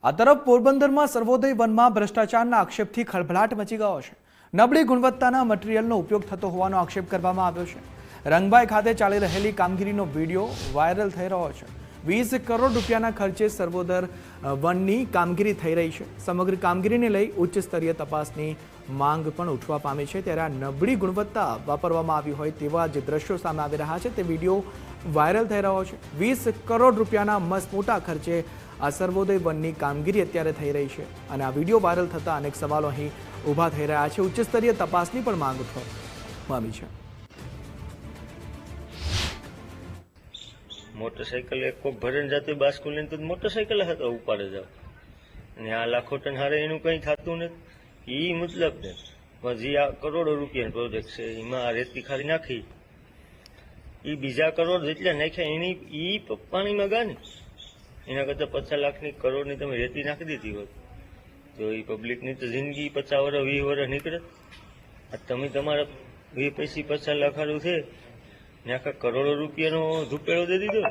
આ તરફ પોરબંદરમાં સર્વોદય વનમાં ભ્રષ્ટાચારના આક્ષેપથી ખળભળાટ મચી ગયો છે। નબળી ગુણવત્તાના મટીરીયલનો ઉપયોગ થતો હોવાનો આક્ષેપ કરવામાં આવ્યો છે। રંગબાઈ ખાતે ચાલી રહેલી કામગીરીનો વિડીયો વાયરલ થઈ રહ્યો છે। 20 કરોડ રૂપિયાના ખર્ચે સર્વોદય વનની કામગીરી થઈ રહી છે। સમગ્ર કામગીરીને લઈ ઉચ્ચ સ્તરીય તપાસની માંગ પણ ઉઠવા પામી છે। ત્યારે આ નબળી ગુણવત્તા વાપરવામાં આવી હોય તેવા જે દ્રશ્યો સામે આવી રહ્યા છે તે વિડીયો વાયરલ થઈ રહ્યો છે। 20 કરોડ રૂપિયાના મસમોટા ખર્ચે આ સર્વોદય વનની કામગીરી અત્યારે થઈ રહી છે અને આ વિડીયો વાયરલ થતા અનેક સવાલો અહીં ઊભા થઈ રહ્યા છે। ઉચ્ચ સ્તરીય તપાસની પણ માંગ ઉઠવા પામી છે। मोटरसाइकिल एक को भरन जाते बास्कुल ने तो मोटरसाइकिल है उपाड़े जाओ ने आ लाखों टन हारे एनु कई थातुं ने ई मतलब ने जी आ करोड़ों रुपया प्रोजेक्ट छे एमां आ रेती खाली नाखी ई बीजा करोड़ जेटला नाख्या एनी ई पाणी में गा ने एना करता 50 लाख ની करोड़ ની તમે રેતી નાખી દીધી હોત તો એ પબ્લિક ની તો જિંદગી 50 વર્ષ 20 વર્ષ નીકળે। આ તમે તમારા 20 પૈસા 50 લાખ હારું છે ને આખા કરોડો રૂપિયાનો ધૂપેડો દે દીધો।